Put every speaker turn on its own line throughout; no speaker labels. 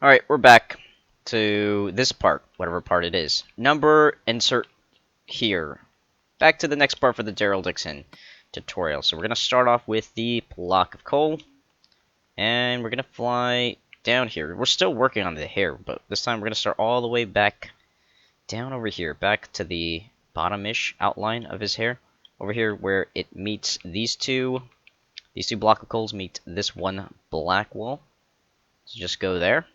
Alright, we're back to this part, whatever part it is. Number, insert here. Back to the next part for the Daryl Dixon tutorial. So we're going to start off with the block of coal. And we're going to fly down here. We're still working on the hair, but this time we're going to start all the way back down over here. Back to the bottom-ish outline of his hair. Over here where it meets these two block of coals meet this one black wall. So just go there.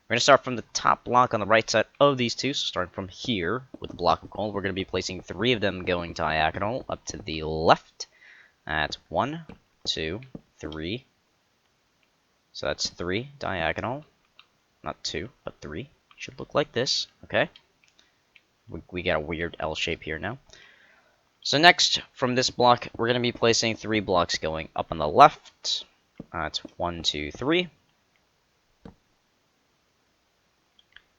We're going to start from the top block on the right side of these two. So starting from here with the block of coal, we're going to be placing 3 of them going diagonal up to the left. That's 1, 2, 3. So that's 3 diagonal. Not 2, but 3. Should look like this. Okay. We got a weird L shape here now. So next, from this block, we're going to be placing 3 blocks going up on the left. That's 1, 2, 3.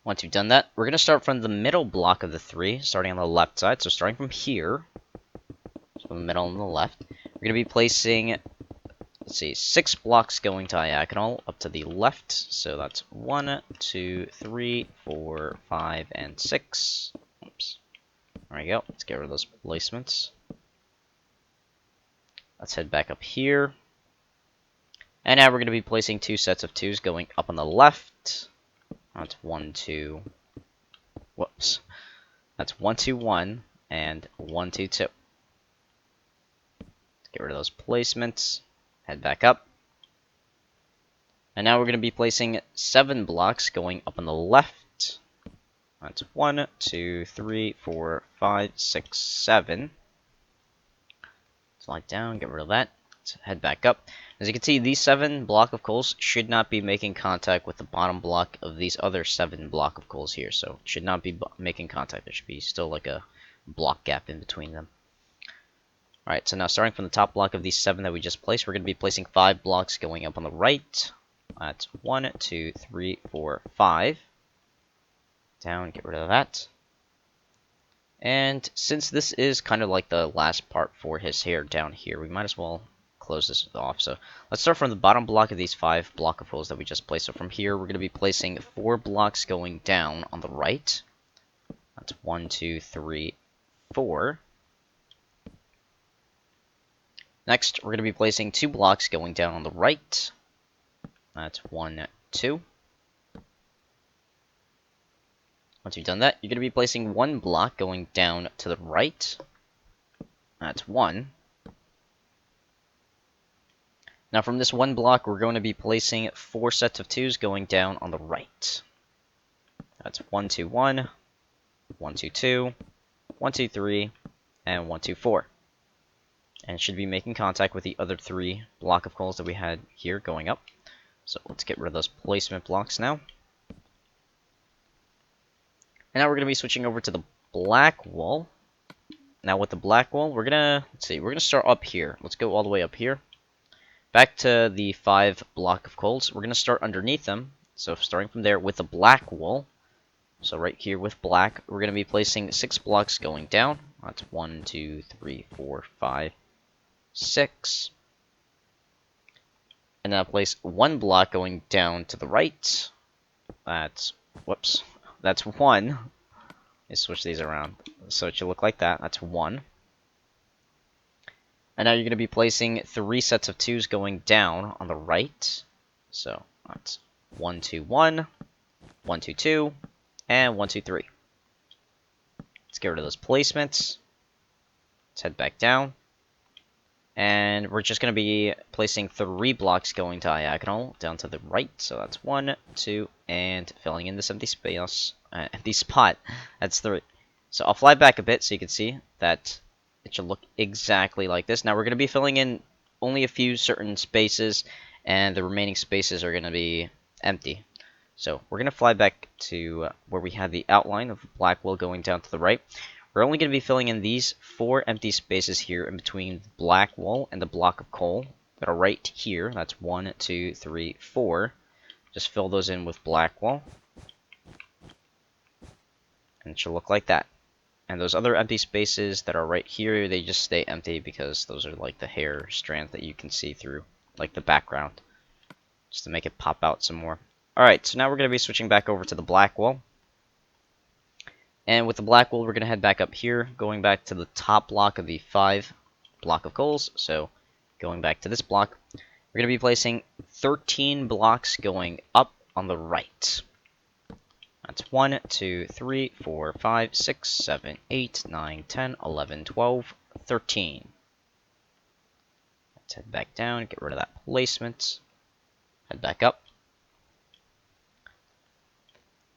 Once you've done that, we're going to start from the middle block of the 3, starting on the left side. So starting from here, from the middle and the left, we're going to be placing, let's see, 6 blocks going diagonal up to the left. So that's 1, 2, 3, 4, 5, and 6. Oops. There we go. Let's get rid of those placements. Let's head back up here. And now we're going to be placing 2 sets of 2s going up on the left. That's 1, 2. Whoops. That's 1, 2, 1, and 1, 2, 2. Let's get rid of those placements. Head back up. And now we're going to be placing 7 blocks going up on the left. That's 1, 2, 3, 4, 5, 6, 7. Slide down, get rid of that. Let's head back up. As you can see, these 7 block of coals should not be making contact with the bottom block of these other 7 block of coals here. So it should not be making contact. There should be still like a block gap in between them. Alright, so now starting from the top block of these 7 that we just placed, we're going to be placing 5 blocks going up on the right. That's 1, 2, 3, 4, 5. Down, get rid of that. And since this is kind of like the last part for his hair down here, we might as well close this off. So let's start from the bottom block of these 5 block of holes that we just placed. So from here, we're going to be placing 4 blocks going down on the right. That's 1, 2, 3, 4. Next, we're going to be placing 2 blocks going down on the right. That's 1, 2. Once you've done that, you're going to be placing 1 block going down to the right. That's 1. Now from this 1 block, we're going to be placing 4 sets of 2s going down on the right. That's 1, 2, 1, 1, 2, 2, 1, 2, 3, and 1, 2, 4. And it should be making contact with the other 3 block of coals that we had here going up. So let's get rid of those placement blocks now. And now we're going to be switching over to the black wall. Now with the black wall, we're going to start up here. Let's go all the way up here. Back to the 5 block of coals. We're going to start underneath them. So starting from there with the black wall. So right here with black, we're going to be placing 6 blocks going down. That's 1, 2, 3, 4, 5, 6. And now place 1 block going down to the right. That's, whoops. That's 1. Let's switch these around. So it should look like that. That's 1. And now you're going to be placing 3 sets of 2s going down on the right. So that's 1, 2, 1, 1, 2, 2, and 1, 2, 3. Let's get rid of those placements. Let's head back down. And we're just going to be placing 3 blocks going diagonal down to the right. So that's 1, 2, and filling in this empty space, empty spot. That's 3. So I'll fly back a bit so you can see that it should look exactly like this. Now we're going to be filling in only a few certain spaces, and the remaining spaces are going to be empty. So we're going to fly back to where we had the outline of the black wall going down to the right. We're only going to be filling in these 4 empty spaces here in between the black wall and the block of coal that are right here. That's 1, 2, 3, 4. Just fill those in with black wall. And it should look like that. And those other empty spaces that are right here, they just stay empty because those are like the hair strands that you can see through, like the background. Just to make it pop out some more. Alright, so now we're going to be switching back over to the black wall. And with the black wall, we're going to head back up here, going back to the top block of the 5 block of coals. So, going back to this block, we're going to be placing 13 blocks going up on the right. That's 1, 2, 3, 4, 5, 6, 7, 8, 9, 10, 11, 12, 13. Let's head back down, get rid of that placement. Head back up.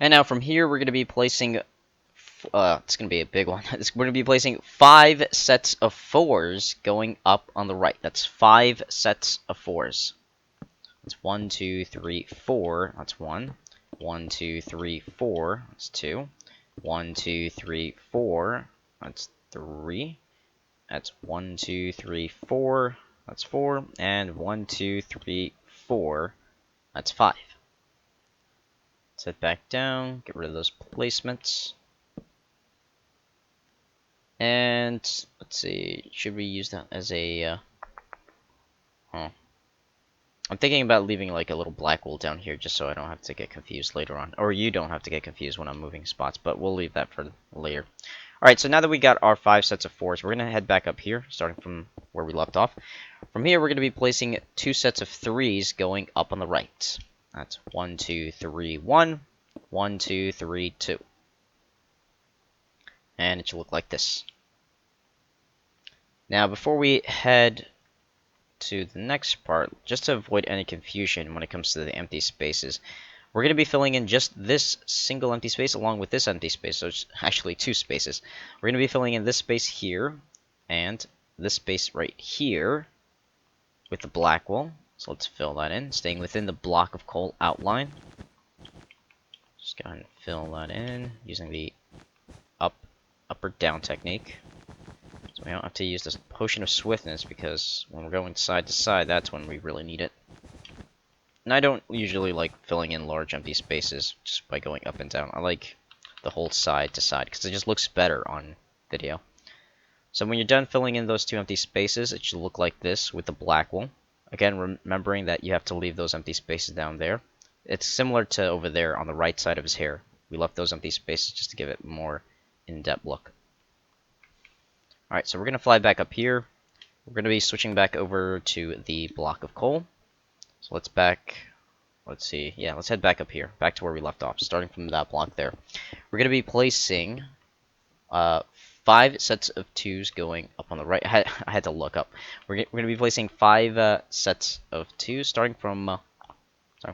And now from here, we're going to be placing, it's going to be a big one. We're going to be placing 5 sets of 4s going up on the right. That's 5 sets of 4s. That's 1, 2, 3, 4. That's 1. 1, 2, 3, 4. That's 2. 1, 2, 3, 4. That's 3. That's 1, 2, 3, 4. That's 4. And 1, 2, 3, 4. That's 5. Let's head back down, get rid of those placements. And let's see, should we use that as a I'm thinking about leaving like a little black wool down here just so I don't have to get confused later on. Or you don't have to get confused when I'm moving spots, but we'll leave that for later. Alright, so now that we got our 5 sets of 4s, we're going to head back up here, starting from where we left off. From here, we're going to be placing 2 sets of 3s going up on the right. That's 1, 2, 3, 1. 1, 2, 3, 2. And it should look like this. Now, before we head to the next part, just to avoid any confusion when it comes to the empty spaces, we're going to be filling in just this single empty space along with this empty space, so it's actually 2 spaces. We're going to be filling in this space here and this space right here with the black wool. So let's fill that in, staying within the block of coal outline. Just go ahead and fill that in using the up or down technique. So we don't have to use this potion of swiftness because when we're going side to side, that's when we really need it. And I don't usually like filling in large empty spaces just by going up and down. I like the whole side to side because it just looks better on video. So when you're done filling in those 2 empty spaces, it should look like this with the black wool. Again, remembering that you have to leave those empty spaces down there. It's similar to over there on the right side of his hair. We left those empty spaces just to give it more in-depth look. Alright, so we're going to fly back up here. We're going to be switching back over to the block of coal. So let's head back up here, back to where we left off, starting from that block there. We're going to be placing 5 sets of 2s going up on the right. I had to look up. We're going to be placing 5 sets of 2s, starting from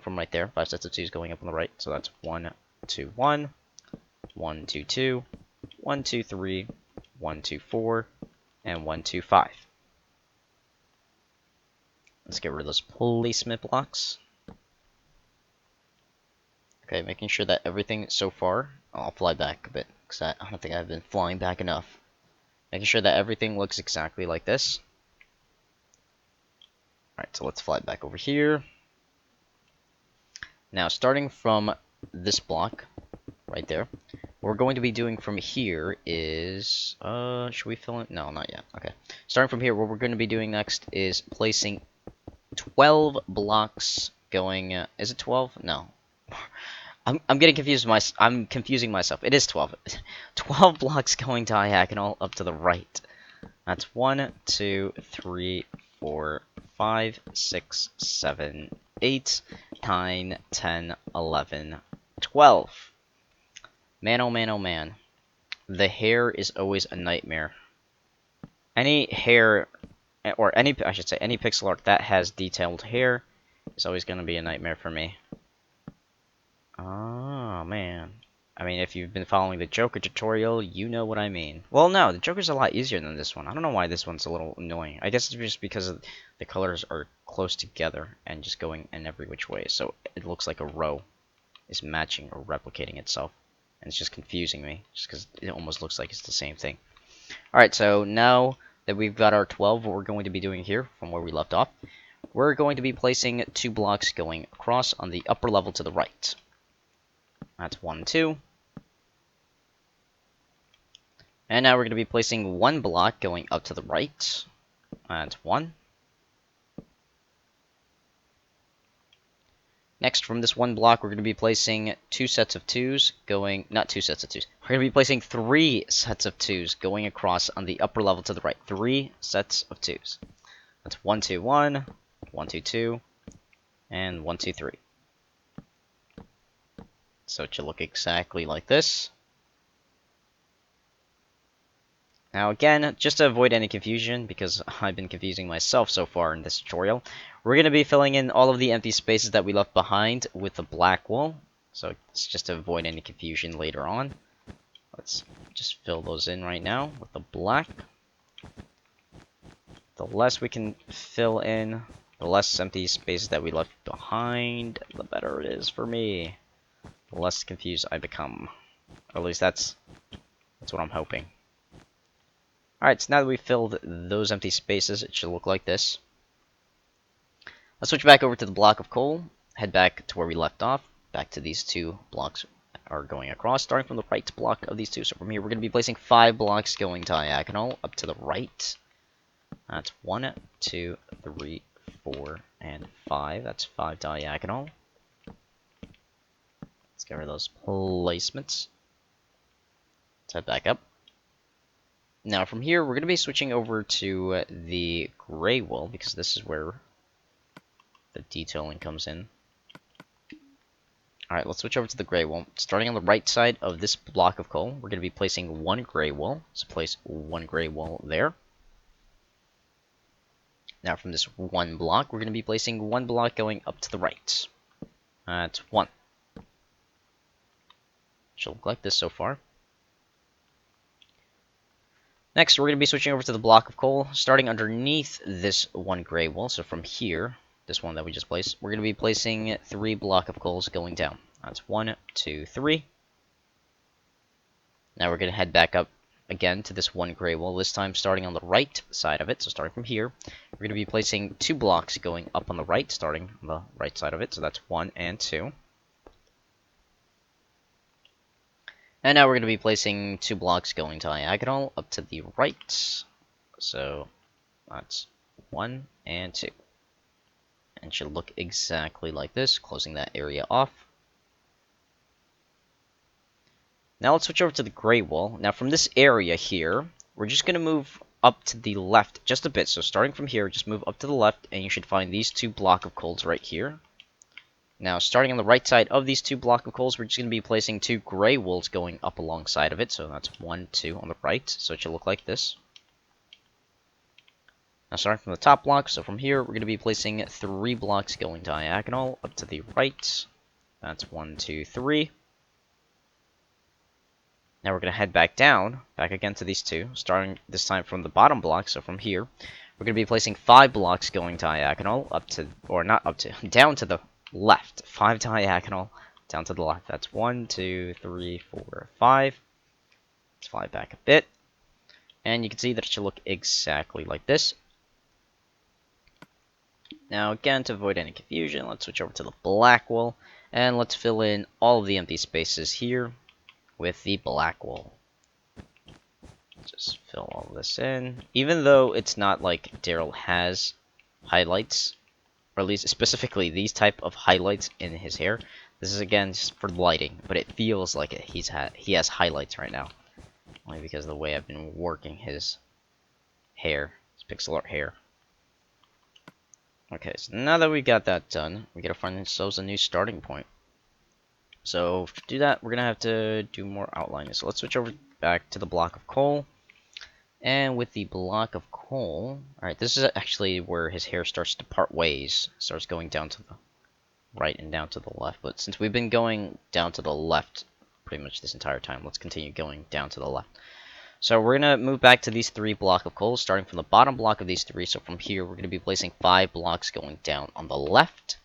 right there. 5 sets of 2s going up on the right. So that's 1, 2, 1, 1, 2, 2, 1, 2, 3, 1, 2, 4, and 1, 2, 5. Let's get rid of those placement blocks. Okay, making sure that everything so far, I'll fly back a bit, because I don't think I've been flying back enough. Making sure that everything looks exactly like this. Alright, so let's fly back over here. Now, starting from this block, right there, what we're going to be doing from here is, should we fill in? No, not yet. Okay. Starting from here, what we're going to be doing next is placing 12 blocks going, is it 12? No. I'm getting confused. I'm confusing myself. It is 12. 12 blocks going diagonal up to the right. That's 1, 2, 3, 4, 5, 6, 7, 8, 9, 10, 11, 12. Man, oh man, oh man. The hair is always a nightmare. Any hair, or any pixel art that has detailed hair is always going to be a nightmare for me. Oh, man. I mean, if you've been following the Joker tutorial, you know what I mean. Well, no, the Joker's a lot easier than this one. I don't know why this one's a little annoying. I guess it's just because the colors are close together and just going in every which way. So it looks like a row is matching or replicating itself. And it's just confusing me, just because it almost looks like it's the same thing. Alright, so now that we've got our 12, what we're going to be doing here, from where we left off, we're going to be placing 2 blocks going across on the upper level to the right. That's 1, 2. And now we're going to be placing 1 block going up to the right. That's 1. Next, from this one block, we're going to be placing two sets of twos going, not two sets of twos, we're going to be placing three sets of twos going across on the upper level to the right. Three sets of twos. That's 1, 2, 1, 1, 2, 2, and 1, 2, 3. So it should look exactly like this. Now again, just to avoid any confusion, because I've been confusing myself so far in this tutorial, we're going to be filling in all of the empty spaces that we left behind with the black wool. So it's just to avoid any confusion later on. Let's just fill those in right now with the black. The less we can fill in, the less empty spaces that we left behind, the better it is for me. The less confused I become. Or at least that's what I'm hoping. Alright, so now that we've filled those empty spaces, it should look like this. Let's switch back over to the block of coal, head back to where we left off, back to these two blocks that are going across, starting from the right block of these two. So from here, we're going to be placing 5 blocks going diagonal up to the right. That's 1, 2, 3, 4, and 5. That's 5 diagonal. Let's get rid of those placements. Let's head back up. Now from here, we're going to be switching over to the gray wool, because this is where the detailing comes in. Alright, let's switch over to the gray wool. Starting on the right side of this block of coal, we're going to be placing 1 gray wool. So place 1 gray wool there. Now from this one block, we're going to be placing 1 block going up to the right. That's 1. Should look like this so far. Next, we're going to be switching over to the block of coal, starting underneath this 1 gray wool. So from here, this one that we just placed, we're going to be placing 3 block of coals going down. That's 1, 2, 3. Now we're going to head back up again to this 1 gray wool, this time starting on the right side of it. So starting from here, we're going to be placing 2 blocks going up on the right, starting on the right side of it. So that's 1 and 2. And now we're going to be placing 2 blocks going diagonal up to the right. So that's 1 and 2. And should look exactly like this, closing that area off. Now let's switch over to the gray wool. Now from this area here, we're just going to move up to the left just a bit. So starting from here, just move up to the left, and you should find these 2 block of coals right here. Now, starting on the right side of these 2 block of coals, we're just going to be placing 2 gray wools going up alongside of it. So that's 1, 2 on the right. So it should look like this. Now, starting from the top block, so from here, we're going to be placing 3 blocks going diagonal up to the right. That's 1, 2, 3. Now we're going to head back down, back again to these 2, starting this time from the bottom block. So from here, we're going to be placing 5 blocks going diagonal up to, or not up to, down to the left. 5 diagonal down to the left. That's 1, 2, 3, 4, 5. Let's fly back a bit. And you can see that it should look exactly like this. Now again, to avoid any confusion, let's switch over to the black wool. And let's fill in all of the empty spaces here with the black wool. Just fill all this in. Even though it's not like Daryl has highlights, or at least specifically these type of highlights in his hair. This is again just for lighting, but it feels like he has highlights right now. Only because of the way I've been working his hair, his pixel art hair. Okay, so now that we got that done, we gotta find ourselves a new starting point. So to do that, we're gonna have to do more outlining. So let's switch over back to the block of coal. And with the block of coal, alright, this is actually where his hair starts to part ways. Starts going down to the right and down to the left. But since we've been going down to the left pretty much this entire time, let's continue going down to the left. So we're going to move back to these 3 block of coals, starting from the bottom block of these 3. So from here, we're going to be placing 5 blocks going down on the left.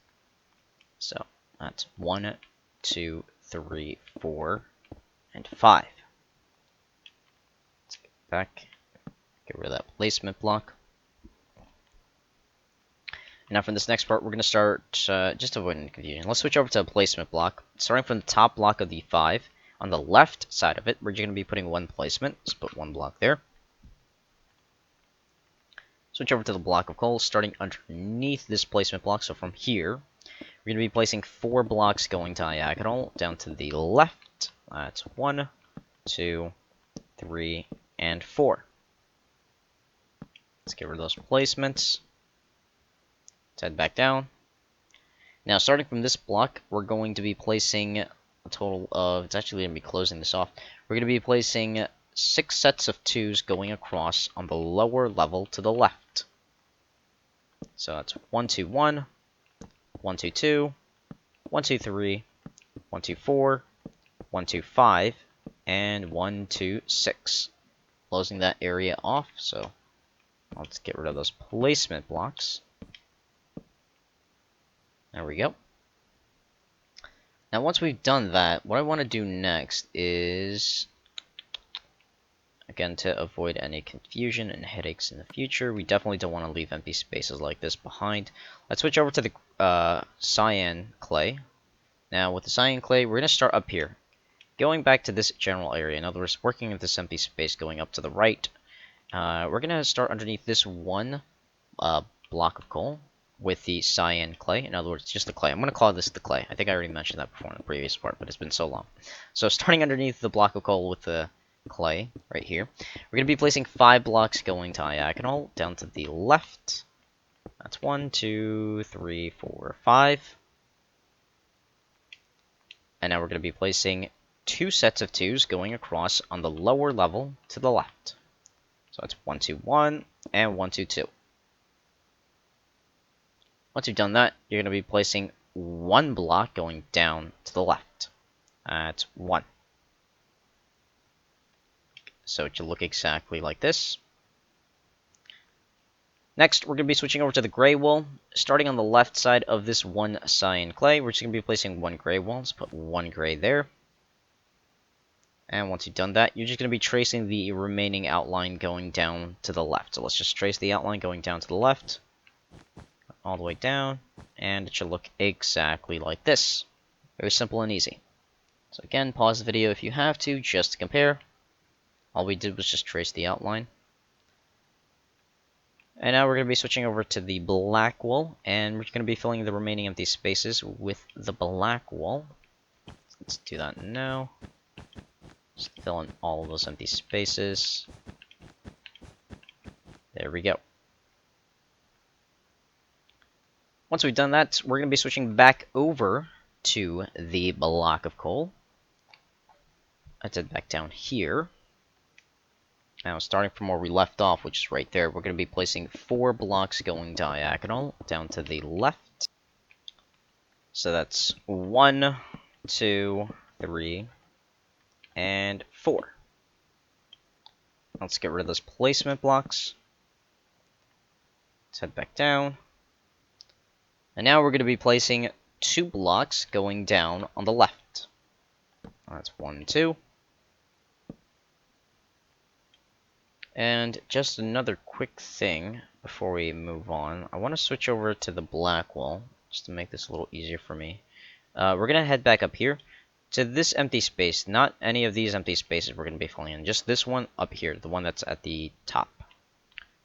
So that's 1, 2, 3, 4, and 5. Let's get back. Get rid of that placement block. Now from this next part, we're going to start, just to avoid any confusion, let's switch over to a placement block. Starting from the top block of the 5, on the left side of it, we're going to be putting 1 placement. Let's put 1 block there. Switch over to the block of coal, starting underneath this placement block. So from here, we're going to be placing 4 blocks going diagonal down to the left. That's 1, 2, 3, and 4. Let's get rid of those placements. Let's head back down. Now, starting from this block, we're going to be placing a total of, it's actually going to be closing this off. We're going to be placing 6 sets of 2s going across on the lower level to the left. So that's 1, 2, 1, 1, 2, 2, 1, 2, 3, 1, 2, 4, 1, 2, 5, and 1, 2, 6. Closing that area off, so let's get rid of those placement blocks. There we go. Now, once we've done that, what I want to do next is, again, to avoid any confusion and headaches in the future, we definitely don't want to leave empty spaces like this behind. Let's switch over to the Cyan Clay. Now, with the Cyan Clay, we're going to start up here. Going back to this general area, in other words, working with this empty space going up to the right, we're going to start underneath this one block of coal with the Cyan Clay. In other words, just the clay. I'm going to call this the clay. I think I already mentioned that before in the previous part, but it's been so long. So starting underneath the block of coal with the clay right here, we're going to be placing 5 blocks going diagonal down to the left. That's 1, 2, 3, 4, 5. And now we're going to be placing 2 sets of 2s going across on the lower level to the left. So that's 1, 2, 1, and 1, 2, 2. Once you've done that, you're going to be placing 1 block going down to the left. That's 1. So it should look exactly like this. Next, we're going to be switching over to the gray wool. Starting on the left side of this one Cyan Clay, we're just going to be placing 1 gray wool. Let's put 1 gray there. And once you've done that, you're just going to be tracing the remaining outline going down to the left. So let's just trace the outline going down to the left, all the way down, and it should look exactly like this. Very simple and easy. So again, pause the video if you have to, just to compare. All we did was just trace the outline. And now we're going to be switching over to the black wool, and we're going to be filling the remaining empty spaces with the black wool. Let's do that now. Just fill in all of those empty spaces. There we go. Once we've done that, we're going to be switching back over to the block of coal. Let's head back down here. Now, starting from where we left off, which is right there, we're going to be placing 4 blocks going diagonal down to the left. So that's 1, 2, 3, and 4. Let's get rid of those placement blocks. Let's head back down. And now we're going to be placing 2 blocks going down on the left. That's 1, 2. And just another quick thing before we move on. I want to switch over to the black wool, just to make this a little easier for me. We're going to head back up here to this empty space. Not any of these empty spaces we're going to be filling in. Just this one up here, the one that's at the top.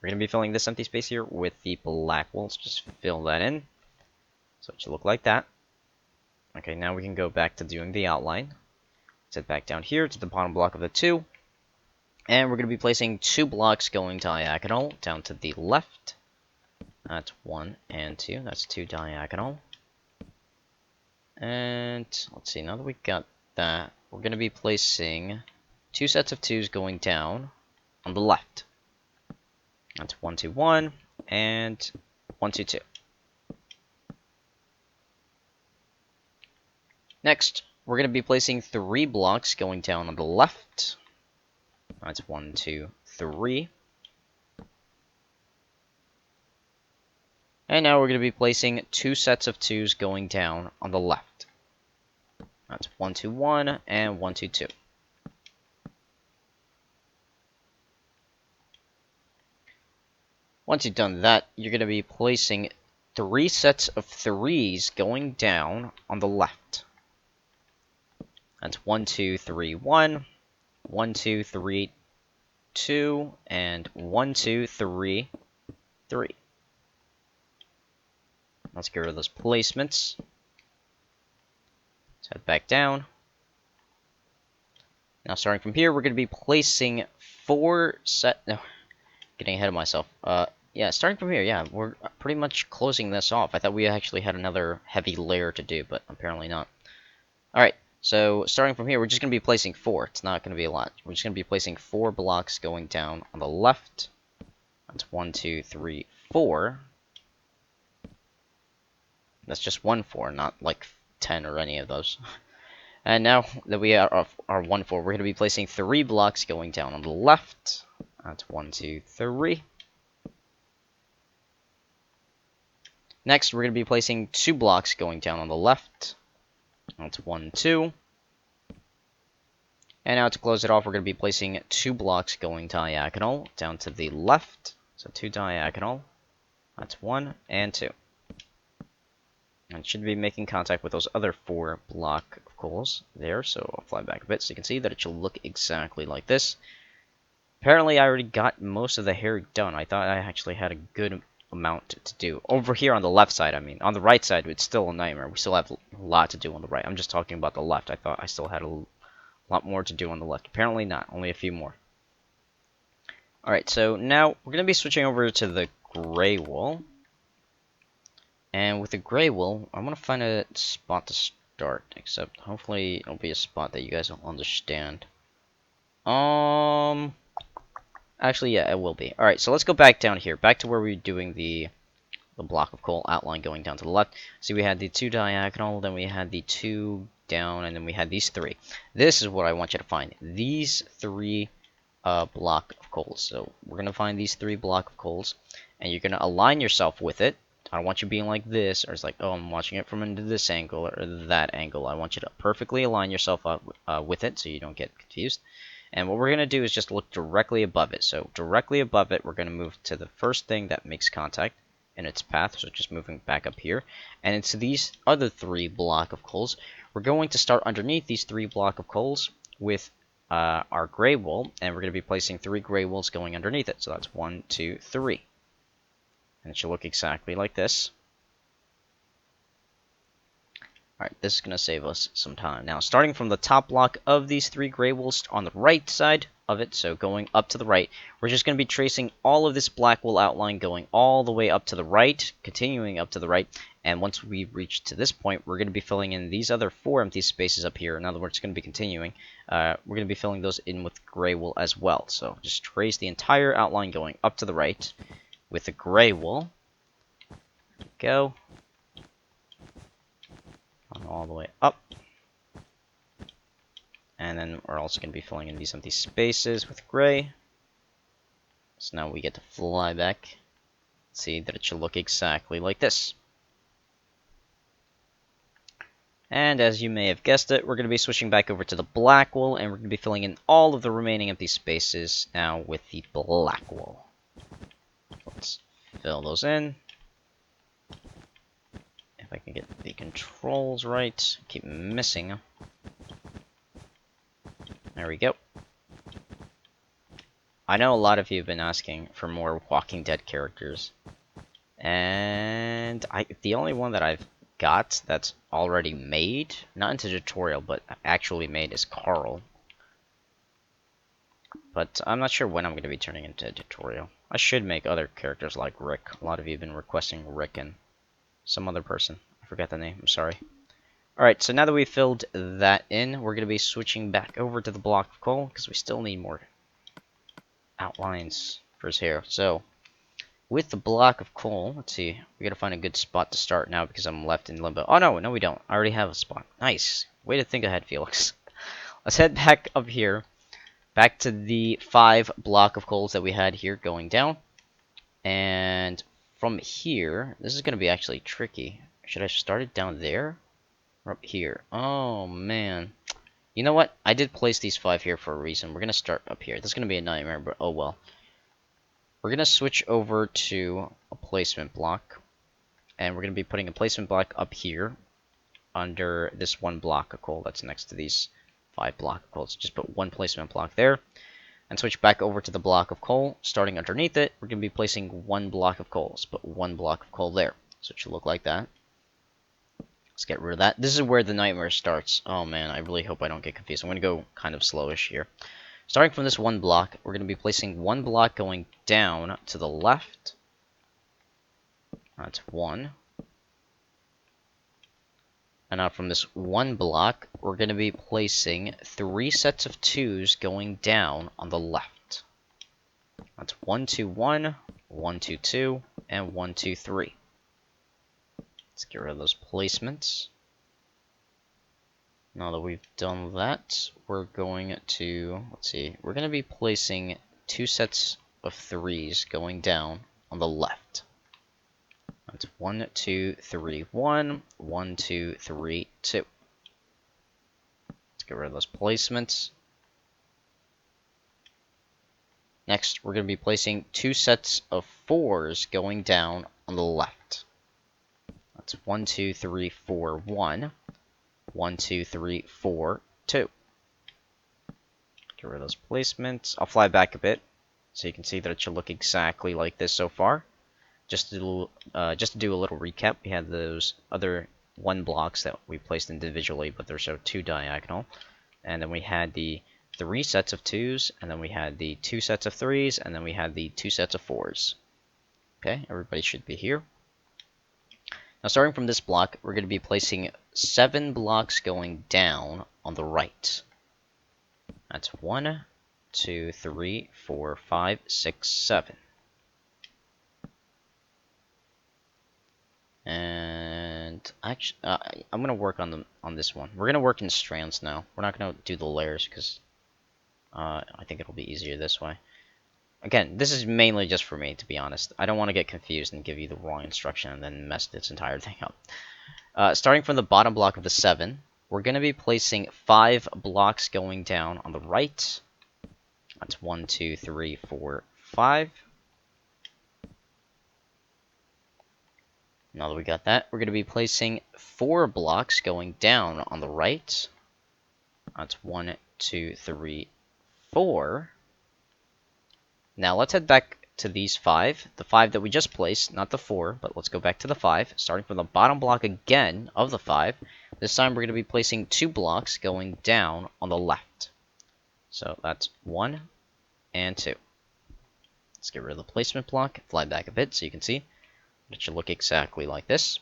We're going to be filling this empty space here with the black wool. Let's just fill that in. So it should look like that. Okay, now we can go back to doing the outline. Let's head back down here to the bottom block of the 2. And we're going to be placing 2 blocks going diagonal down to the left. That's 1 and 2. That's 2 diagonal. And let's see, now that we got that, we're going to be placing 2 sets of 2s going down on the left. That's 1, 2, 1, and 1, 2, 2. Next, we're going to be placing 3 blocks going down on the left. That's 1, 2, 3. And now we're going to be placing 2 sets of 2s going down on the left. That's 1, 2, 1, and 1, 2, 2. Once you've done that, you're going to be placing 3 sets of 3s going down on the left. That's 1, 2, 3, 1, 1, 2, 3, 2, and 1, 2, 3, 3. Let's get rid of those placements. head back down. Now, starting from here, we're going to be placing 4 set... No, getting ahead of myself. Yeah, starting from here, yeah, we're pretty much closing this off. I thought we actually had another heavy layer to do, but apparently not. Alright, so starting from here, we're just going to be placing 4. It's not going to be a lot. We're just going to be placing 4 blocks going down on the left. That's 1, 2, 3, 4. That's just 1, 4, not like 10 or any of those. And now that we are 1, 4, we're going to be placing 3 blocks going down on the left. That's 1, 2, 3. Next, we're going to be placing 2 blocks going down on the left. That's 1, 2. And now to close it off, we're going to be placing 2 blocks going diagonal down to the left. So 2 diagonal. That's 1 and 2. And it should be making contact with those other 4 block of coals there. So I'll fly back a bit so you can see that it should look exactly like this. Apparently, I already got most of the hair done. I thought I actually had a good amount to do. Over here on the left side, I mean. On the right side, it's still a nightmare. We still have a lot to do on the right. I'm just talking about the left. I thought I still had a lot more to do on the left. Apparently not. Only a few more. Alright, so now we're going to be switching over to the gray wool. And with the gray wool, I'm going to find a spot to start. Except, hopefully, it'll be a spot that you guys will understand. Actually, yeah, it will be. Alright, so let's go back down here. Back to where we were doing the block of coal outline going down to the left. See, we had the 2 diagonal, then we had the 2 down, and then we had these 3. This is what I want you to find. These 3 block of coals. So we're going to find these 3 block of coals, and you're going to align yourself with it. I don't want you being like this, or it's like, oh, I'm watching it from into this angle, or that angle. I want you to perfectly align yourself up with it, so you don't get confused. And what we're going to do is just look directly above it. So directly above it, we're going to move to the first thing that makes contact in its path. So just moving back up here. And into these other 3 block of coals, we're going to start underneath these 3 block of coals with our gray wool. And we're going to be placing 3 gray wools going underneath it. So that's 1, 2, 3. And it should look exactly like this. Alright, this is going to save us some time. Now, starting from the top block of these 3 gray wools on the right side of it, so going up to the right, we're just going to be tracing all of this black wool outline going all the way up to the right, continuing up to the right, and once we reach to this point, we're going to be filling in these other 4 empty spaces up here. In other words, it's going to be continuing. We're going to be filling those in with gray wool as well. So just trace the entire outline going up to the right with the gray wool. There we go. All the way up. And then we're also going to be filling in these empty spaces with gray. So now we get to fly back. See that it should look exactly like this. And as you may have guessed it, we're going to be switching back over to the black wool, and we're going to be filling in all of the remaining empty spaces now with the black wool. Let's fill those in. If I can get the controls right, keep missing. There we go. I know a lot of you have been asking for more Walking Dead characters, and the only one that I've got that's already made, not into tutorial, but actually made, is Carl. But I'm not sure when I'm going to be turning into a tutorial. I should make other characters like Rick. A lot of you have been requesting Rick and some other person. I forgot the name. I'm sorry. Alright, so now that we've filled that in, we're going to be switching back over to the block of coal, because we still need more outlines for his hair. So, with the block of coal, let's see. We got to find a good spot to start now, because I'm left in limbo. Oh, no, we don't. I already have a spot. Nice. Way to think ahead, Felix. Let's head back up here. Back to the 5 block of coals that we had here going down. And from here, this is going to be actually tricky. Should I start it down there? Or up here? Oh, man. You know what? I did place these 5 here for a reason. We're going to start up here. This is going to be a nightmare, but oh well. We're going to switch over to a placement block. And we're going to be putting a placement block up here under this 1 block of coal that's next to these 5 block of coal. So just put 1 placement block there. And switch back over to the block of coal. Starting underneath it, we're going to be placing 1 block of coal. So put 1 block of coal there. So it should look like that. Let's get rid of that. This is where the nightmare starts. Oh man, I really hope I don't get confused. I'm going to go kind of slowish here. Starting from this one block, we're going to be placing one block going down to the left. That's one. And now from this one block, we're going to be placing 3 sets of 2s going down on the left. That's 1, 2, 1, 1, 2, 2, and 1, 2, 3. Let's get rid of those placements. Now that we've done that, we're going to, let's see, we're going to be placing 2 sets of 3s going down on the left. That's 1, 2, 3, 1, 1, 2, 3, 2. Let's get rid of those placements. Next, we're going to be placing 2 sets of 4s going down on the left. That's 1, 2, 3, 4, 1. 1, 2, 3, 4, 2. Get rid of those placements. I'll fly back a bit so you can see that it should look exactly like this so far. Just to do a little recap, we had those other 1 blocks that we placed individually, but they're so 2 diagonal. And then we had the 3 sets of 2s, and then we had the 2 sets of 3s, and then we had the 2 sets of 4s. Okay, everybody should be here. Now starting from this block, we're going to be placing 7 blocks going down on the right. That's 1, 2, 3, 4, 5, 6, 7. And actually, I'm gonna work on this one. We're gonna work in strands now. We're not gonna do the layers because I think it'll be easier this way. Again, this is mainly just for me, to be honest. I don't want to get confused and give you the wrong instruction and then mess this entire thing up. Starting from the bottom block of the 7, we're gonna be placing 5 blocks going down on the right. That's 1, 2, 3, 4, 5. Now that we got that, we're going to be placing 4 blocks going down on the right. That's 1, 2, 3, 4. Now let's head back to these 5. The 5 that we just placed, not the 4, but let's go back to the 5. Starting from the bottom block again of the 5. This time we're going to be placing 2 blocks going down on the left. So that's 1 and 2. Let's get rid of the placement block, fly back a bit so you can see. It should look exactly like this.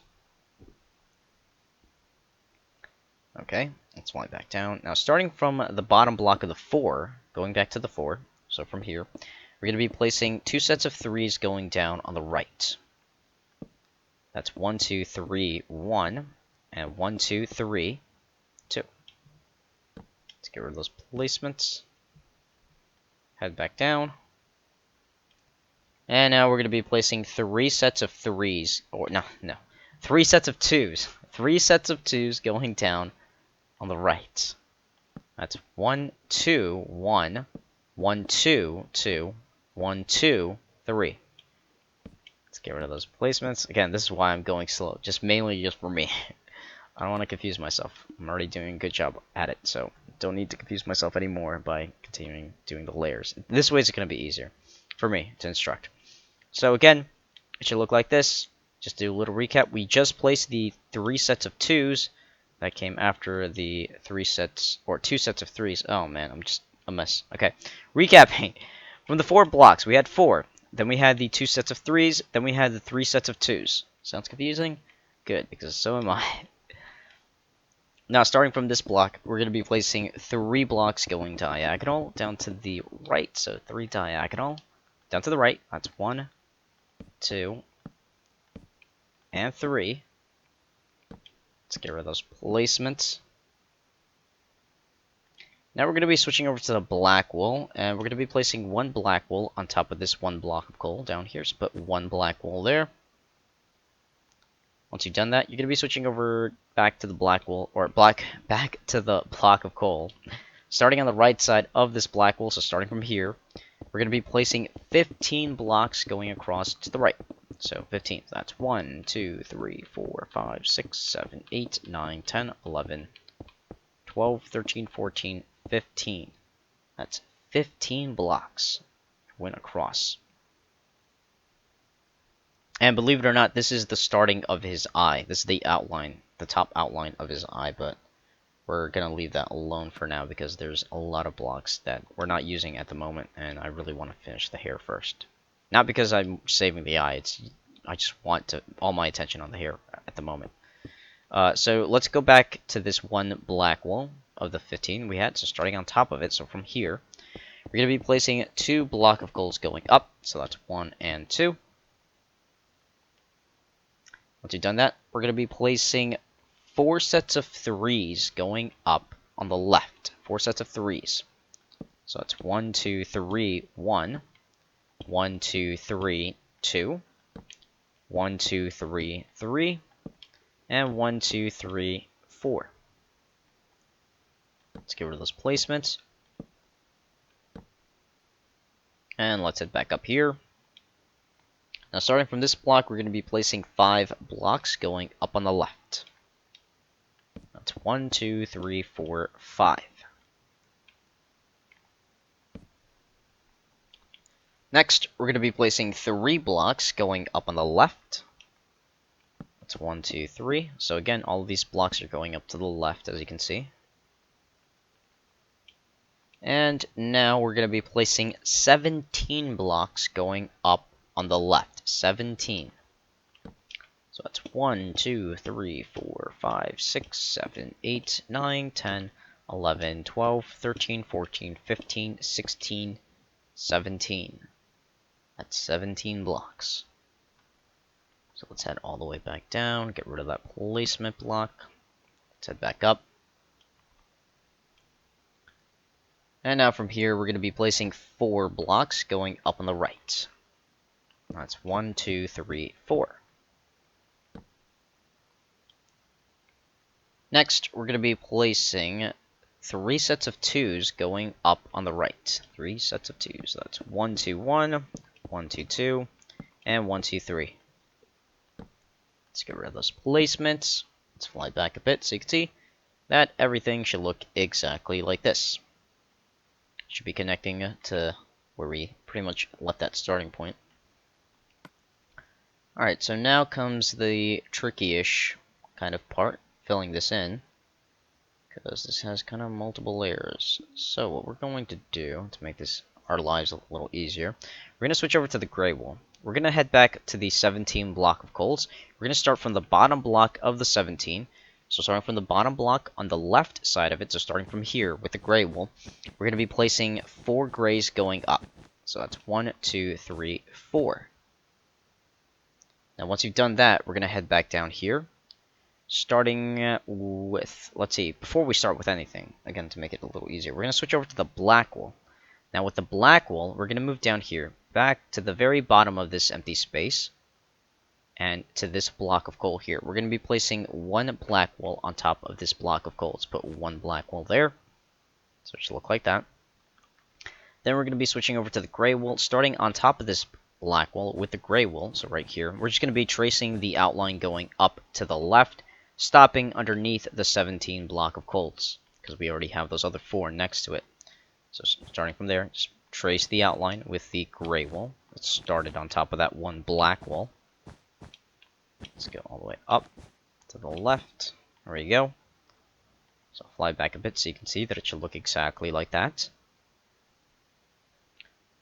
Okay, let's fly back down. Now, starting from the bottom block of the 4, going back to the 4, so from here, we're going to be placing 2 sets of 3s going down on the right. That's 1, 2, 3, 1, and 1, 2, 3, 2. Let's get rid of those placements. Head back down. And now we're going to be placing 3 sets of 3s, or no, 3 sets of 2s. 3 sets of 2s going down on the right. That's 1, 2, 1, 1, 2, 2, 1, 2, 3. Let's get rid of those placements. Again, this is why I'm going slow, mainly just for me. I don't want to confuse myself. I'm already doing a good job at it, so don't need to confuse myself anymore by continuing doing the layers. This way it's going to be easier for me to instruct. So again, it should look like this. Just do a little recap. We just placed the 3 sets of 2s that came after the 3 sets, or 2 sets of 3s. Oh man, I'm just a mess. Okay, recapping. From the 4 blocks, we had 4. Then we had the 2 sets of 3s. Then we had the 3 sets of 2s. Sounds confusing? Good, because so am I. Now, starting from this block, we're going to be placing 3 blocks going diagonal down to the right. So 3 diagonal down to the right. That's 1, 2, and 3. Let's get rid of those placements. Now we're going to be switching over to the black wool, and we're going to be placing 1 black wool on top of this 1 block of coal down here. So put 1 black wool there. Once you've done that, you're going to be switching over back to the black wool, or back to the block of coal. Starting on the right side of this black wool, so starting from here, we're going to be placing 15 blocks going across to the right. So 15, that's 1, 2, 3, 4, 5, 6, 7, 8, 9, 10, 11, 12, 13, 14, 15. That's 15 blocks went across. And believe it or not, this is the starting of his eye. This is the outline the top outline of his eye, but we're going to leave that alone for now because there's a lot of blocks that we're not using at the moment, and I really want to finish the hair first. Not because I'm saving the eye, I just want all my attention on the hair at the moment. So let's go back to this one black wall of the 15 we had. So starting on top of it, so from here, we're going to be placing 2 block of coals going up. So that's 1 and 2. Once you've done that, we're going to be placing 4 sets of 3s going up on the left. 4 sets of 3s. So that's 1, 2, 3, 1. 1, 2, 3, 2. 1, 2, 3, 3. And 1, 2, 3, 4. Let's get rid of those placements. And let's head back up here. Now starting from this block, we're going to be placing 5 blocks going up on the left. That's 1, 2, 3, 4, 5. Next, we're going to be placing 3 blocks going up on the left. That's 1, 2, 3. So again, all of these blocks are going up to the left, as you can see. And now we're going to be placing 17 blocks going up on the left. 17. So that's 1, 2, 3, 4, 5, 6, 7, 8, 9, 10, 11, 12, 13, 14, 15, 16, 17. That's 17 blocks. So let's head all the way back down, get rid of that placement block. Let's head back up. And now from here, we're going to be placing 4 blocks going up on the right. That's 1, 2, 3, 4. Next, we're going to be placing 3 sets of 2s going up on the right. 3 sets of 2s. So that's 1, 2, 1, 1, 2, 2, and 1, 2, 3. Let's get rid of those placements. Let's fly back a bit so you can see that everything should look exactly like this. Should be connecting to where we pretty much left that starting point. Alright, so now comes the tricky-ish kind of part, filling this in, because this has kind of multiple layers. So what we're going to do to make this our lives a little easier, we're going to switch over to the gray wall. We're going to head back to the 17 block of coals. We're going to start from the bottom block of the 17. So starting from the bottom block on the left side of it, so starting from here with the gray wall, we're going to be placing 4 grays going up. So that's 1, 2, 3, 4. Now once you've done that, we're going to head back down here, starting with, let's see, before we start with anything, again to make it a little easier, we're going to switch over to the black wall. Now with the black wall, we're going to move down here, back to the very bottom of this empty space, and to this block of coal here. We're going to be placing 1 black wall on top of this block of coal. Let's put 1 black wall there, so it should look like that. Then we're going to be switching over to the gray wall, starting on top of this black wall with the gray wall, so right here. We're just going to be tracing the outline going up to the left, stopping underneath the 17 block of coals, because we already have those other 4 next to it. So starting from there, just trace the outline with the gray wall. Let's start it on top of that 1 black wall. Let's go all the way up to the left. There we go. So I'll fly back a bit so you can see that it should look exactly like that.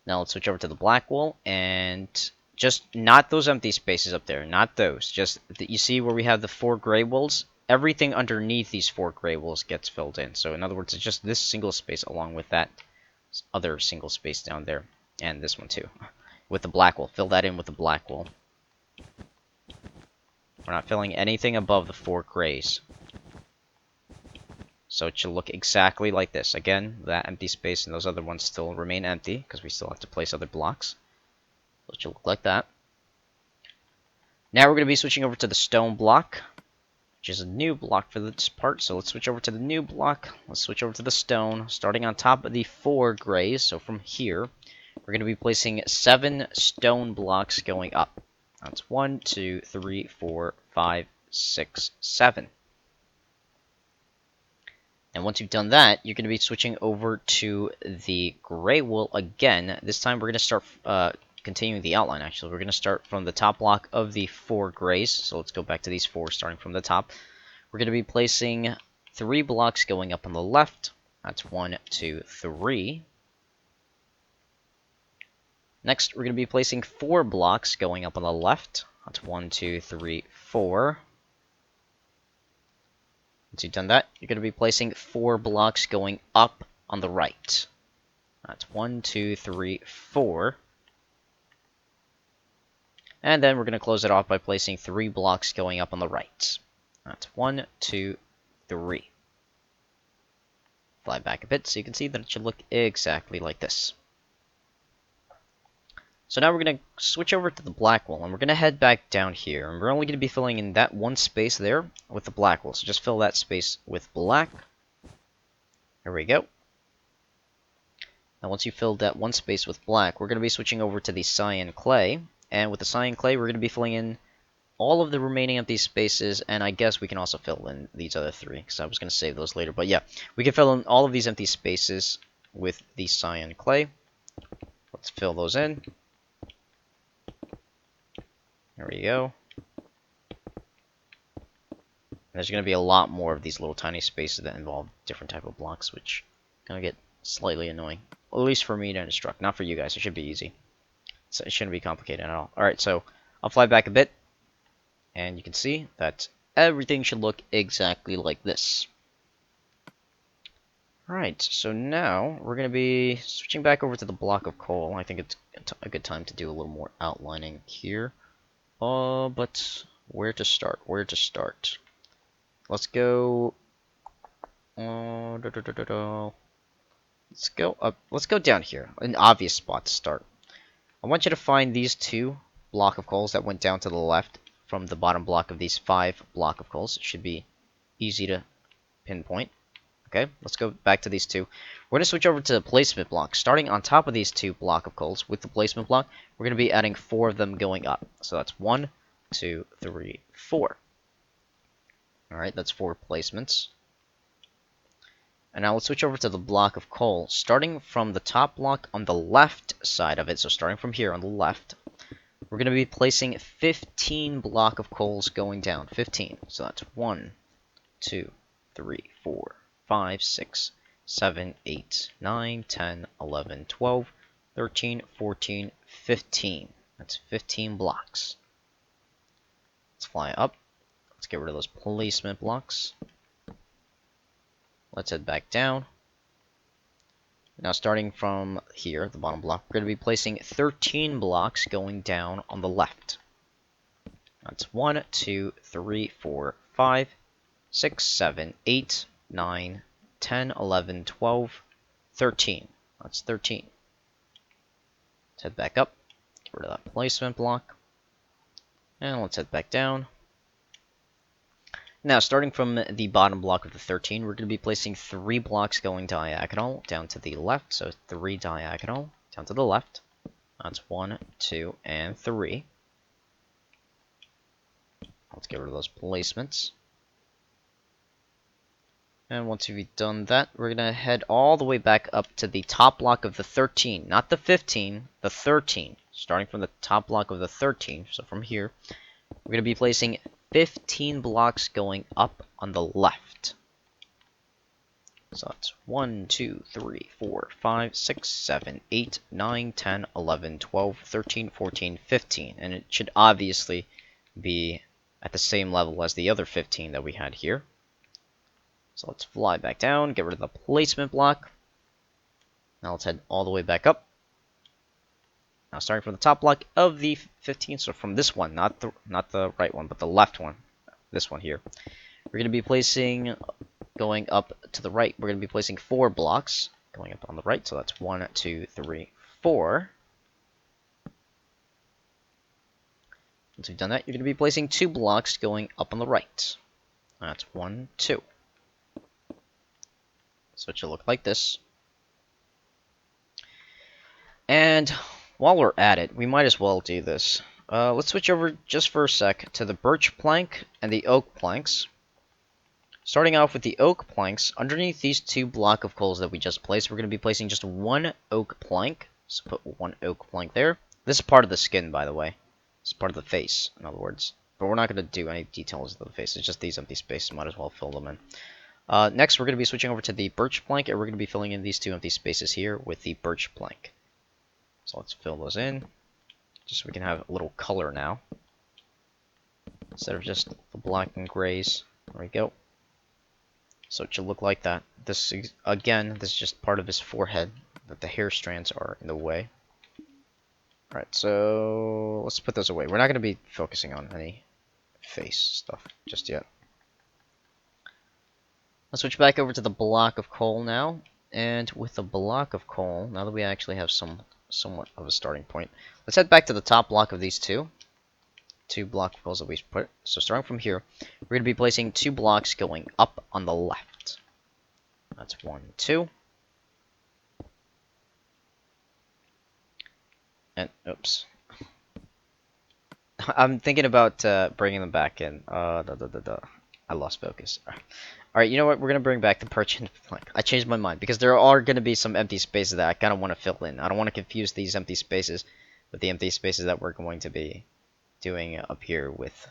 Now let's switch over to the black wall, and just not those empty spaces up there, not those. Just, you see where we have the 4 gray walls? Everything underneath these 4 gray walls gets filled in. So in other words, it's just this single space along with that other single space down there. And this one too. With the black wall. Fill that in with the black wall. We're not filling anything above the 4 grays. So it should look exactly like this. Again, that empty space and those other ones still remain empty, because we still have to place other blocks. So it should look like that. Now we're going to be switching over to the stone block, which is a new block for this part. So let's switch over to the new block. Let's switch over to the stone, starting on top of the 4 grays. So from here, we're going to be placing 7 stone blocks going up. That's 1, 2, 3, 4, 5, 6, 7. And once you've done that, you're going to be switching over to the gray wall again. This time we're going to start continuing the outline, actually. We're going to start from the top block of the 4 grays. So let's go back to these 4, starting from the top. we're going to be placing 3 blocks going up on the left. That's 1, 2, 3. Next, we're going to be placing 4 blocks going up on the left. That's 1, 2, 3, 4. Once you've done that, you're going to be placing 4 blocks going up on the right. That's 1, 2, 3, 4. And then we're going to close it off by placing 3 blocks going up on the right. That's 1, 2, 3. Fly back a bit so you can see that it should look exactly like this. So now we're going to switch over to the black wool, and we're going to head back down here. And we're only going to be filling in that one space there with the black wool. So just fill that space with black. There we go. Now once you filled that one space with black, we're going to be switching over to the Cyan Clay. And with the Cyan Clay, we're going to be filling in all of the remaining empty spaces, and I guess we can also fill in these other 3, because I was going to save those later. But yeah, we can fill in all of these empty spaces with the Cyan Clay. Let's fill those in. There we go. There's going to be a lot more of these little tiny spaces that involve different type of blocks, which kind of get slightly annoying. At least for me to instruct. Not for you guys. It should be easy. So it shouldn't be complicated at all. Alright, so I'll fly back a bit. And you can see that everything should look exactly like this. Alright, so now we're going to be switching back over to the block of coal. I think it's a good time to do a little more outlining here. But where to start? Where to start? Let's go. Let's go up. Let's go down here. An obvious spot to start. I want you to find these 2 block of coals that went down to the left from the bottom block of these 5 block of coals. It should be easy to pinpoint. Okay, let's go back to these 2. We're going to switch over to the placement block. Starting on top of these 2 block of coals with the placement block, we're going to be adding 4 of them going up. So that's 1, 2, 3, 4. Alright, that's 4 placements. And now let's switch over to the block of coal. Starting from the top block on the left side of it, so starting from here on the left, we're going to be placing 15 block of coals going down. 15. So that's 1, 2, 3, 4, 5, 6, 7, 8, 9, 10, 11, 12, 13, 14, 15. That's 15 blocks. Let's fly up. Let's get rid of those placement blocks. Let's head back down. Now starting from here, the bottom block, we're going to be placing 13 blocks going down on the left. That's 1, 2, 3, 4, 5, 6, 7, 8, 9, 10, 11, 12, 13. That's 13. Let's head back up. Get rid of that placement block. And let's head back down. Now, starting from the bottom block of the 13, we're going to be placing 3 blocks going diagonal down to the left. So 3 diagonal down to the left. That's 1, 2, and 3. Let's get rid of those placements. And once you've done that, we're going to head all the way back up to the top block of the 13. Not the 15, the 13. Starting from the top block of the 13, so from here, we're going to be placing 15 blocks going up on the left. So that's 1, 2, 3, 4, 5, 6, 7, 8, 9, 10, 11, 12, 13, 14, 15. And it should obviously be at the same level as the other 15 that we had here. So let's fly back down, get rid of the placement block. Now let's head all the way back up. Now starting from the top block of the 15, so from this one, not the right one, but the left one, this one here. We're going to be placing, going up to the right, we're going to be placing 4 blocks going up on the right, so that's 1, 2, 3, 4. Once we've done that, you're going to be placing 2 blocks going up on the right. That's 1, 2. So it should look like this. And while we're at it, we might as well do this. Let's switch over just for a sec to the birch plank and the oak planks. Starting off with the oak planks, underneath these 2 block of coals that we just placed, we're going to be placing just 1 oak plank. So put 1 oak plank there. This is part of the skin, by the way. It's part of the face, in other words. But we're not going to do any details of the face. It's just these empty spaces. Might as well fill them in. Next, we're going to be switching over to the birch plank, and we're going to be filling in these two empty spaces here with the birch plank. So let's fill those in, just so we can have a little color now, instead of just the black and grays. There we go. So it should look like that. This, again, this is just part of his forehead, that the hair strands are in the way. Alright, so let's put those away. We're not going to be focusing on any face stuff just yet. Let's switch back over to the block of coal now. And with the block of coal, now that we actually have somewhat of a starting point, let's head back to the top block of these two block of coals that we put. So starting from here, we're going to be placing 2 blocks going up on the left. That's 1, 2. And, oops. I'm thinking about bringing them back in. I lost focus. Alright, you know what? We're going to bring back the perch and plank. I changed my mind, because there are going to be some empty spaces that I kind of want to fill in. I don't want to confuse these empty spaces with the empty spaces that we're going to be doing up here with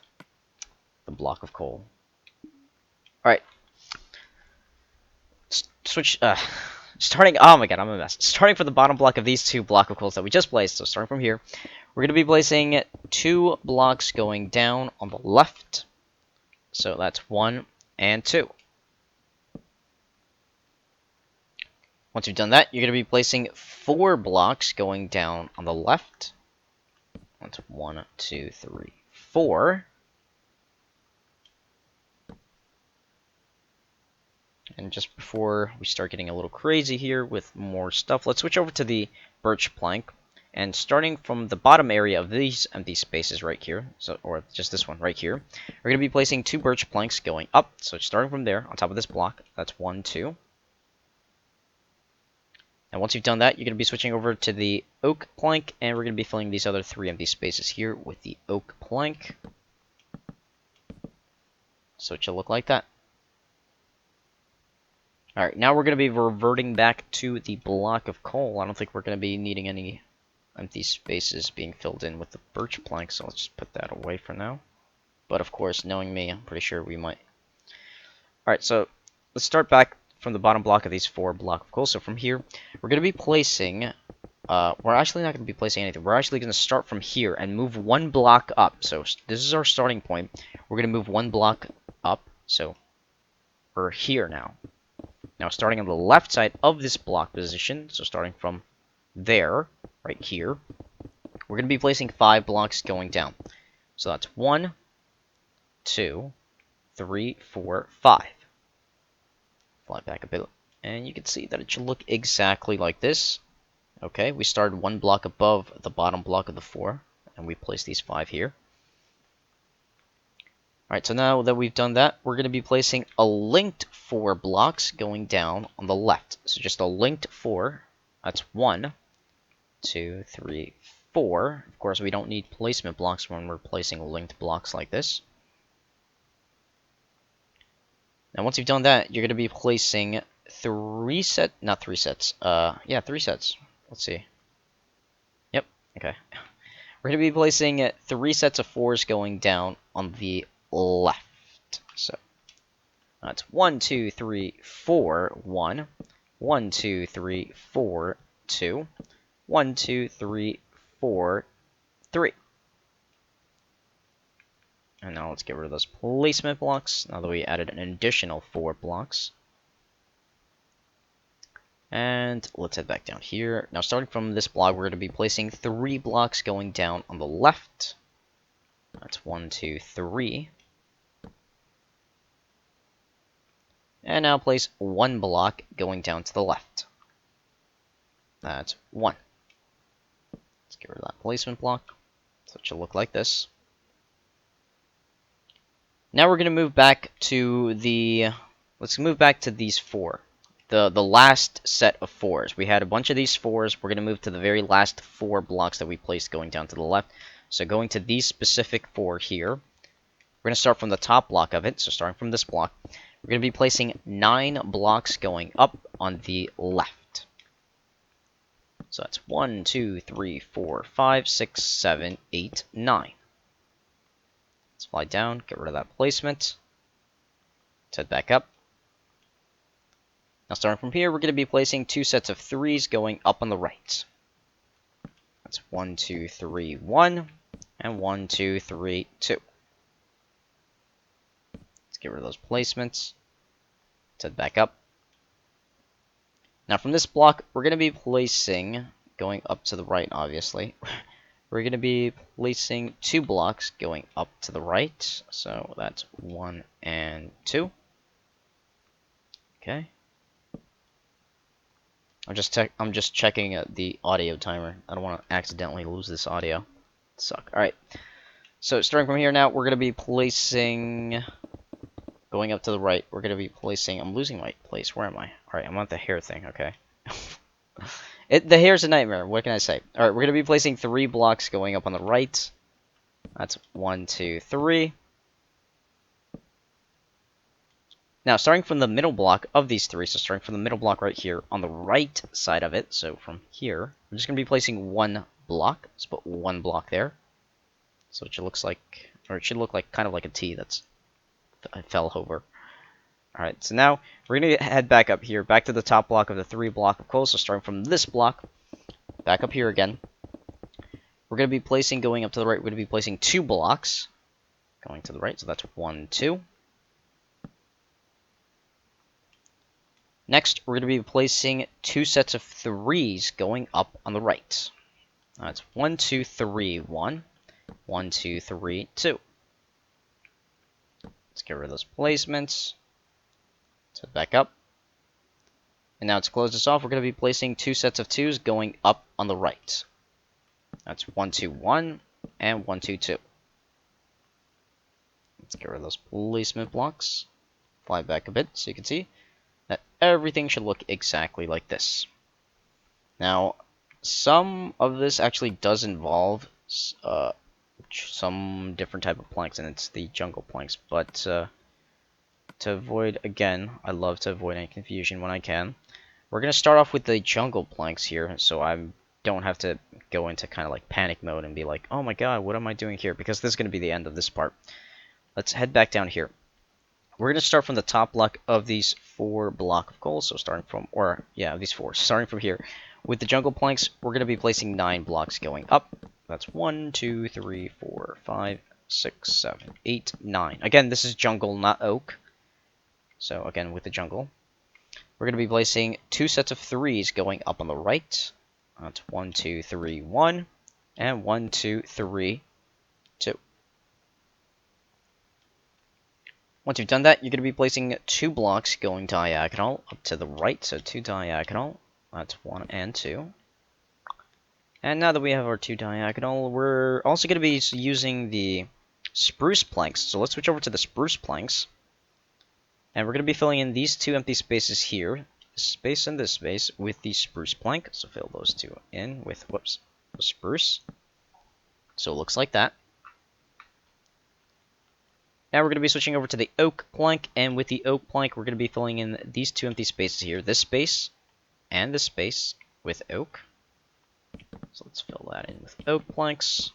the block of coal. Alright. Switch, starting, oh my god, I'm a mess. Starting from the bottom block of these 2 block of coals that we just placed, so starting from here, we're going to be placing 2 blocks going down on the left. So that's 1 and 2. Once you've done that, you're going to be placing 4 blocks going down on the left. That's 1, 2, 3, 4. And just before we start getting a little crazy here with more stuff, let's switch over to the birch plank. And starting from the bottom area of these empty spaces right here, or just this one right here, we're going to be placing 2 birch planks going up. So starting from there, on top of this block, that's 1, 2. And once you've done that, you're going to be switching over to the oak plank, and we're going to be filling these other 3 empty spaces here with the oak plank. So it should look like that. Alright, now we're going to be reverting back to the block of coal. I don't think we're going to be needing any empty spaces being filled in with the birch plank, so let's just put that away for now. But of course, knowing me, I'm pretty sure we might. Alright, so let's start back from the bottom block of these 4 block of coal. So from here, we're going to be placing, we're actually not going to be placing anything. We're actually going to start from here and move 1 block up. So this is our starting point. We're going to move 1 block up. So we're here now. Now starting on the left side of this block position, so starting from there, right here, we're going to be placing 5 blocks going down. So that's 1, 2, 3, 4, 5. Fly back a bit, and you can see that it should look exactly like this. Okay, we started 1 block above the bottom block of the 4, and we placed these 5 here. Alright, so now that we've done that, we're going to be placing a linked 4 blocks going down on the left. So just a linked 4, that's 1, 2, 3, 4. Of course, we don't need placement blocks when we're placing linked blocks like this. Now, once you've done that, you're going to be placing 3 sets. Yeah, 3 sets. Let's see. Yep, okay. We're going to be placing 3 sets of 4s going down on the left. So, that's 1, 2, 3, 4, 1. 1, 2, 3, 4, 2. 1, 2, 3, 4, 3. And now let's get rid of those placement blocks, now that we added an additional 4 blocks. And let's head back down here. Now starting from this block, we're going to be placing 3 blocks going down on the left. That's 1, 2, 3. And now place 1 block going down to the left. That's 1. Let's get rid of that placement block. So it should look like this. Now we're going to move back to the, let's move back to these 4. The last set of 4s. We had a bunch of these 4s. We're going to move to the very last 4 blocks that we placed going down to the left. So going to these specific 4 here. We're going to start from the top block of it. So starting from this block, we're going to be placing 9 blocks going up on the left. So that's 1, 2, 3, 4, 5, 6, 7, 8, 9. Slide down, get rid of that placement. Let's head back up. Now starting from here, we're going to be placing 2 sets of 3s going up on the right. That's 1, 2, 3, 1, and 1, 2, 3, 2. Let's get rid of those placements. Let's head back up. Now from this block, we're going to be placing, going up to the right obviously, we're going to be placing 2 blocks going up to the right. So that's 1 and 2. Okay. I'm just checking the audio timer. I don't want to accidentally lose this audio. Suck. Alright. So starting from here now, we're going to be placing, going up to the right, we're going to be placing, I'm losing my place. Where am I? Alright, I'm on the hair thing, okay. The hair's a nightmare, what can I say? Alright, we're going to be placing 3 blocks going up on the right. That's 1, 2, 3. Now, starting from the middle block of these 3, so starting from the middle block right here on the right side of it, so from here, we're just going to be placing 1 block. Let's put 1 block there. So it should look like, or it should look like kind of like a T that's fell over. Alright, so now we're going to head back up here, back to the top block of the 3 block of coal. So starting from this block, back up here again, we're going to be placing, going up to the right, we're going to be placing 2 blocks going to the right. So that's 1, 2. Next, we're going to be placing 2 sets of 3s going up on the right. That's 1, 2, 3, 1. 1, 2, 3, 2. Let's get rid of those placements. Let's head back up. And now to close this off, we're going to be placing 2 sets of 2s going up on the right. That's 1, 2, 1, and 1, 2, 2. Let's get rid of those placement blocks. Fly back a bit so you can see that everything should look exactly like this. Now, some of this actually does involve some different type of planks, and it's the jungle planks. But to avoid, again, I love to avoid any confusion when I can. We're going to start off with the jungle planks here, so I don't have to go into kind of like panic mode and be like, oh my god, what am I doing here? Because this is going to be the end of this part. Let's head back down here. We're going to start from the top block of these 4 block of coal. So starting from, or yeah, these 4. Starting from here. With the jungle planks, we're going to be placing 9 blocks going up. That's 1, 2, 3, 4, 5, 6, 7, 8, 9. Again, this is jungle, not oak. So again, with the jungle. We're going to be placing 2 sets of 3s going up on the right. That's 1, 2, 3, 1. And 1, 2, 3, 2. Once you've done that, you're going to be placing 2 blocks going diagonal up to the right. So 2 diagonal. That's 1 and 2. And now that we have our 2 diagonal, we're also going to be using the spruce planks. So let's switch over to the spruce planks. And we're going to be filling in these 2 empty spaces here. This space and this space with the spruce plank. So fill those 2 in with, whoops, the spruce. So it looks like that. Now we're going to be switching over to the oak plank, and with the oak plank, we're going to be filling in these 2 empty spaces here. This space and this space with oak. So let's fill that in with oak planks.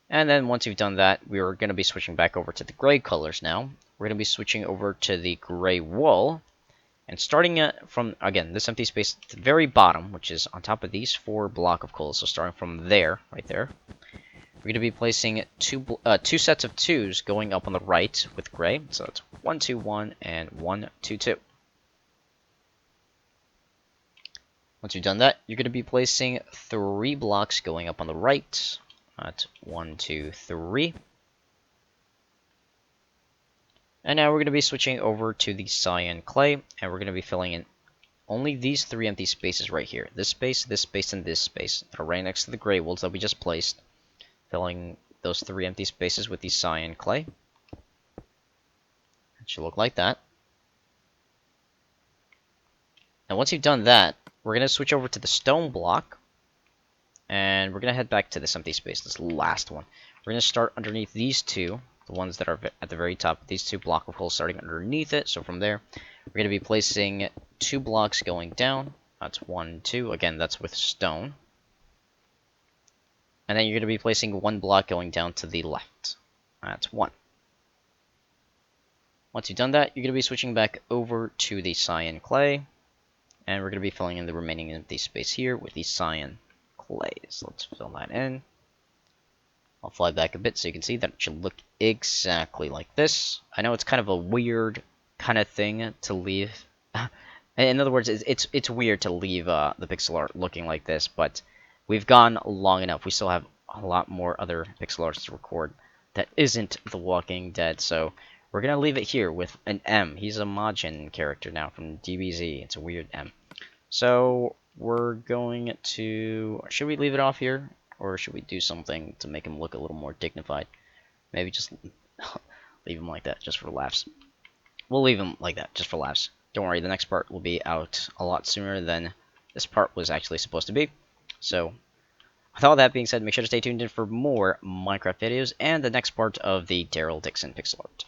And then once you've done that, we're going to be switching back over to the gray colors now. We're going to be switching over to the gray wool. And starting from, again, this empty space at the very bottom, which is on top of these 4 block of coal. So starting from there, right there. We're going to be placing 2 sets of 2s going up on the right with gray. So it's 1, 2, 1, and 1, 2, 2. Once you've done that, you're going to be placing 3 blocks going up on the right. That's 1, 2, 3. And now we're going to be switching over to the Cyan Clay, and we're going to be filling in only these 3 empty spaces right here. This space, and this space that are right next to the gray wools that we just placed. Filling those 3 empty spaces with the Cyan Clay. It should look like that. Now once you've done that, we're going to switch over to the stone block. And we're going to head back to this empty space, this last one. We're going to start underneath these 2, the ones that are at the very top. These 2 block of holes starting underneath it. So from there, we're going to be placing 2 blocks going down. That's 1, 2. Again, that's with stone. And then you're going to be placing one block going down to the left. That's 1. Once you've done that, you're going to be switching back over to the Cyan Clay. And we're going to be filling in the remaining empty space here with the Cyan Clay. So let's fill that in. I'll fly back a bit so you can see that it should look exactly like this. I know it's kind of a weird kind of thing to leave. In other words, it's weird to leave the pixel art looking like this, but we've gone long enough. We still have a lot more other pixel arts to record that isn't The Walking Dead, so we're going to leave it here with an M. He's a Majin character now from DBZ. It's a weird M. So we're going to... Should we leave it off here? Or should we do something to make him look a little more dignified? Maybe just leave him like that, just for laughs. We'll leave him like that, just for laughs. Don't worry, the next part will be out a lot sooner than this part was actually supposed to be. So, with all that being said, make sure to stay tuned in for more Minecraft videos and the next part of the Daryl Dixon pixel art.